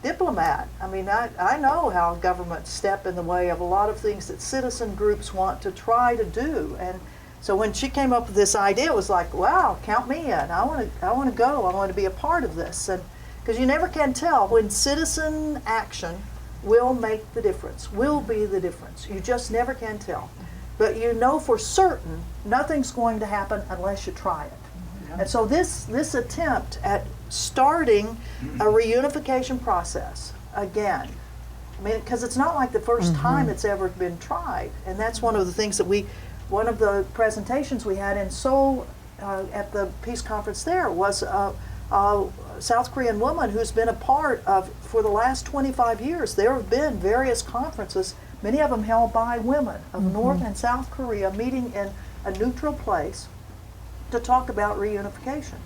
Diplomat, I mean, I know how governments step in the way of a lot of things that citizen groups want to try to do. And so when she came up with this idea, it was like, wow, count me in. I want to go. I want to be a part of this. And because you never can tell when citizen action will make the difference, will be the difference. You just never can tell. But you know for certain nothing's going to happen unless you try it. And so this attempt at starting a reunification process again, I mean, because it's not like the first time it's ever been tried. And that's one of the things that one of the presentations we had in Seoul at the peace conference there was a South Korean woman who's been a part of, for the last 25 years, there have been various conferences, many of them held by women of North and South Korea, meeting in a neutral place to talk about reunification.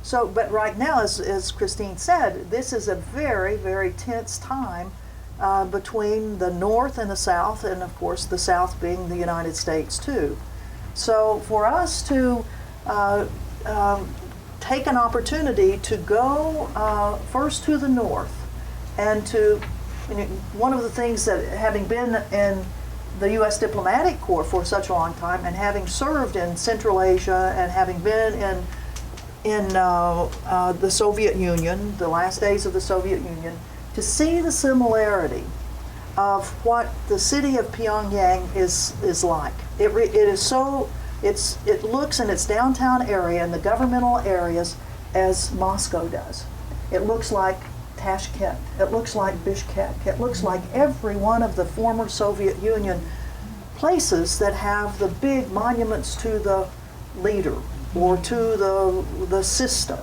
So, but right now, as Christine said, this is a very, very tense time between the North and the South, and of course the South being the United States too. So for us to take an opportunity to go first to the North, and to, one of the things that, having been in the U.S. diplomatic corps for such a long time, and having served in Central Asia, and having been in the Soviet Union, the last days of the Soviet Union, to see the similarity of what the city of Pyongyang is like. It looks in its downtown area and the governmental areas as Moscow does. It looks like Tashkent. It looks like Bishkek. It looks like every one of the former Soviet Union places that have the big monuments to the leader or to the system.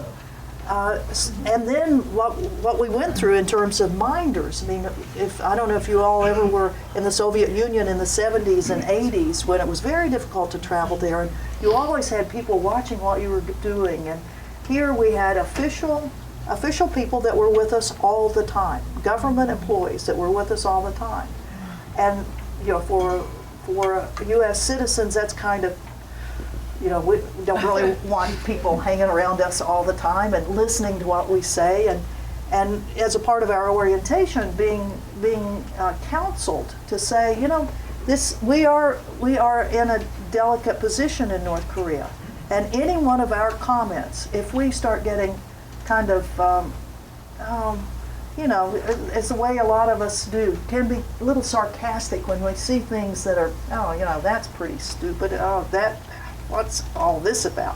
And then what we went through in terms of minders. I mean, I don't know if you all ever were in the Soviet Union in the 70s and 80s when it was very difficult to travel there, and you always had people watching what you were doing. And here we had official people that were with us all the time, government employees that were with us all the time. And for U.S. citizens, that's kind of, we don't really want people hanging around us all the time and listening to what we say, and as a part of our orientation, being counseled to say, we are in a delicate position in North Korea, and any one of our comments, if we start getting kind of, it's the way a lot of us do, can be a little sarcastic when we see things that are, that's pretty stupid, what's all this about?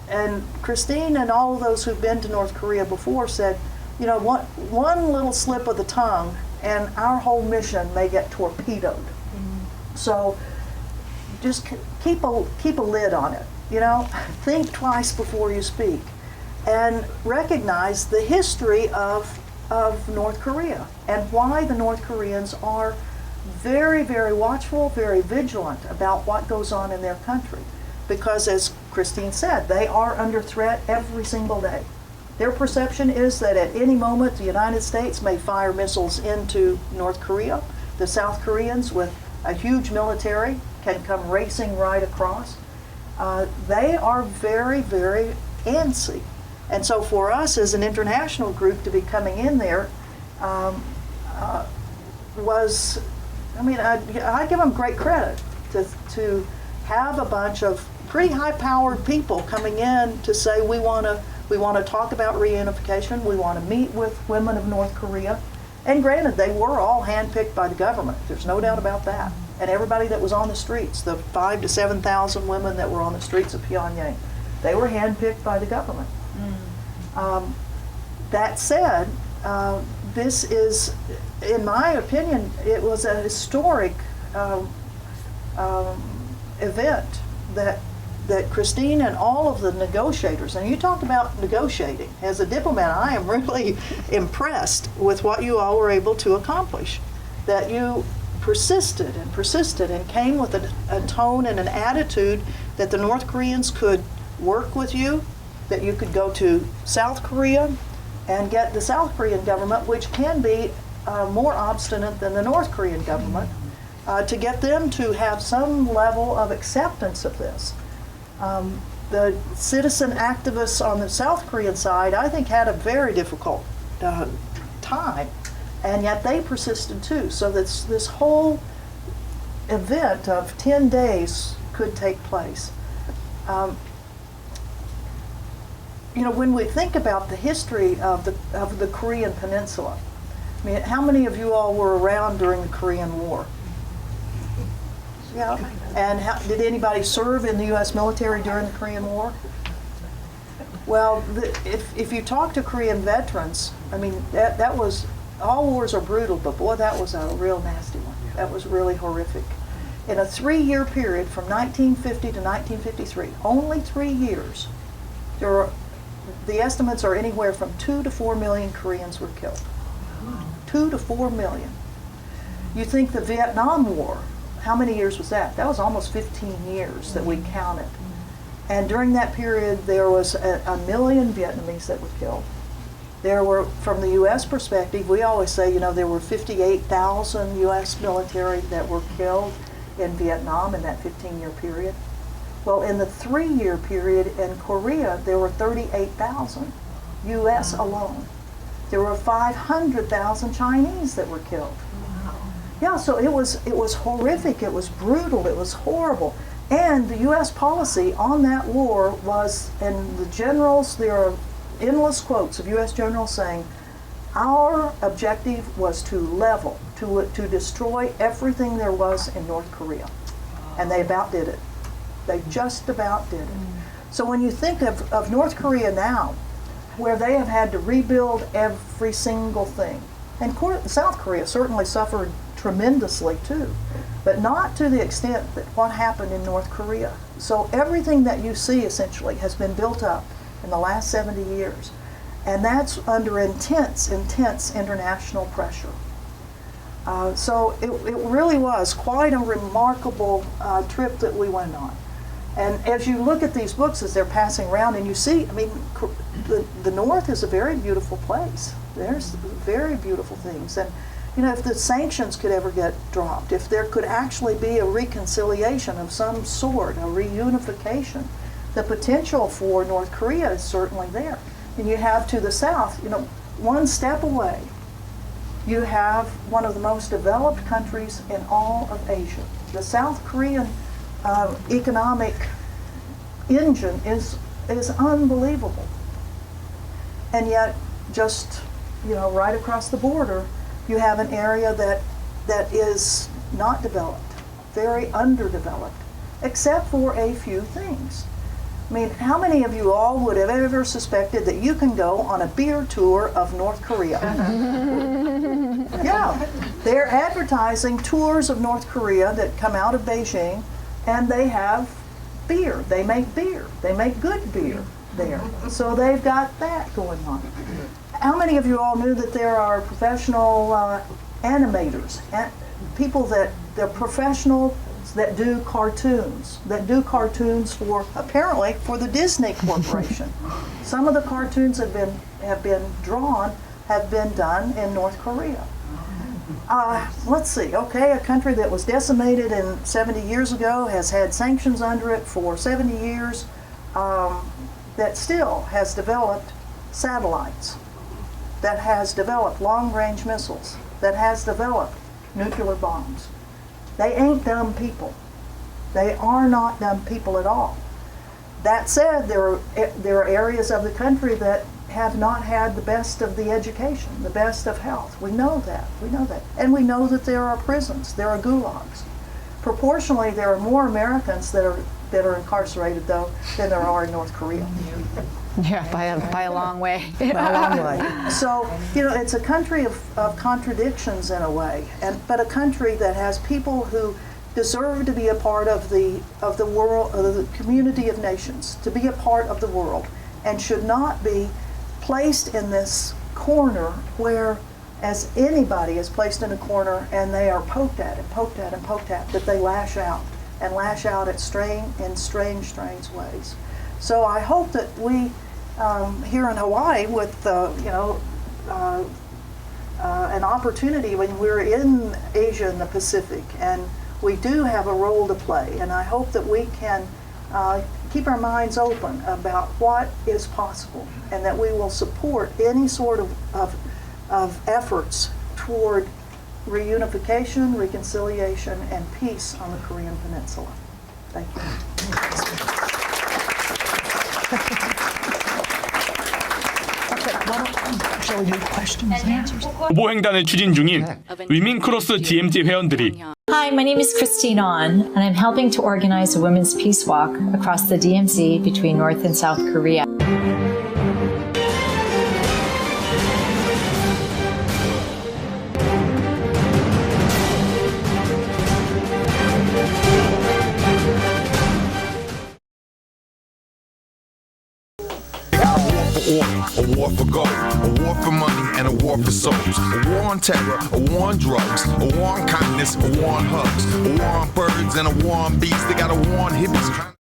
And Christine and all of those who've been to North Korea before said, one little slip of the tongue and our whole mission may get torpedoed. So just keep a lid on it, think twice before you speak, and recognize the history of North Korea and why the North Koreans are very, very watchful, very vigilant about what goes on in their country. Because as Christine said, they are under threat every single day. Their perception is that at any moment the United States may fire missiles into North Korea. The South Koreans, with a huge military, can come racing right across. They are very, very antsy And so for us as an international group to be coming in there was, I mean, I give them great credit to have a bunch of pretty high-powered people coming in to say we want to talk about reunification, we want to meet with women of North Korea. And granted, they were all handpicked by the government. There's no doubt about that. And everybody that was on the streets, the 5,000 to 7,000 women that were on the streets of Pyongyang, they were handpicked by the government. That said, this is, in my opinion, it was a historic event that Christine and all of the negotiators, and you talked about negotiating. As a diplomat, I am really impressed with what you all were able to accomplish. That you persisted and came with a tone and an attitude that the North Koreans could work with you, that you could go to South Korea and get the South Korean government, which can be more obstinate than the North Korean government, to get them to have some level of acceptance of this. The citizen activists on the South Korean side, I think, had a very difficult time, and yet they persisted too. So this whole event of 10 days could take place. You know, when we think about the history of the Korean Peninsula, I mean, how many of you all were around during the Korean War? Yeah. And did anybody serve in the U.S. military during the Korean War? Well, if you talk to Korean veterans, I mean, that was, all wars are brutal, but boy, that was a real nasty one. That was really horrific. In a 3-year period from 1950 to 1953, only 3 years, the estimates are anywhere from 2 to 4 million Koreans were killed. 2 to 4 million. You think the Vietnam War, how many years was that? That was almost 15 years that we counted. And during that period, there was a million Vietnamese that were killed. There were, from the U.S. perspective, we always say, you know, there were 58,000 U.S. military that were killed in Vietnam in that 15-year period. Well, in the 3-year period in Korea, there were 38,000 U.S. alone. There were 500,000 Chinese that were killed. Yeah, so it was horrific, it was brutal, it was horrible. And the U.S. policy on that war was, and the generals, there are endless quotes of U.S. generals saying, our objective was to level, to destroy everything there was in North Korea. And they about did it. They just about did it. So when you think of North Korea now, where they have had to rebuild every single thing, and South Korea certainly suffered tremendously too, but not to the extent that what happened in North Korea. So everything that you see essentially has been built up in the last 70 years, and that's under intense international pressure. So it really was quite a remarkable trip that we went on. And as you look at these books as they're passing around, and you see, I mean, the North is a very beautiful place. There's very beautiful things. And you know, if the sanctions could ever get dropped, if there could actually be a reconciliation of some sort, a reunification, the potential for North Korea is certainly there. And you have to the south, you know, one step away, you have one of the most developed countries in all of Asia. The South Korean economic engine is unbelievable. And yet, just, you know, right across the border, you have an area that is not developed, very underdeveloped, except for a few things. I mean, how many of you all would have ever suspected that you can go on a beer tour of North Korea? Yeah, they're advertising tours of North Korea that come out of Beijing, and they have beer. They make beer. They make good beer there. So they've got that going on. How many of you all knew that there are professional animators, people that they're professional that do cartoons for, apparently, for the Disney Corporation. Some of the cartoons have been done in North Korea. Let's see, okay, a country that was decimated 70 years ago has had sanctions under it for 70 years, that still has developed satellites, that has developed long-range missiles, that has developed nuclear bombs. They ain't dumb people. They are not dumb people at all. That said, there are areas of the country that have not had the best of the education, the best of health. We know that. We know that. And we know that there are prisons, there are gulags. Proportionally, there are more Americans that are incarcerated, though, than there are in North Korea. Yeah, by a long way. By a long way. So, it's a country of contradictions in a way, but a country that has people who deserve to be a part of the world, of the community of nations, to be a part of the world, and should not be placed in this corner where, as anybody is placed in a corner and they are poked at and poked at and poked at, that they lash out in strange ways. So I hope that we here in Hawaii, with an opportunity when we're in Asia and the Pacific, and we do have a role to play, and I hope that we can keep our minds open about what is possible, and that we will support any sort of efforts toward reunification, reconciliation, and peace on the Korean Peninsula. Thank you. Shall we do questions and answers? 후보 횡단을 추진 중인 위민 크로스 DMZ 회원들이 Hi, my name is Christine On, and I'm helping to organize a women's peace walk across the DMZ between North and South Korea. A war for gold, a war for money, and a war for souls. A war on terror, a war on drugs, a war on kindness, a war on hugs, a war on birds, and a war on bees. They got a war on hippies.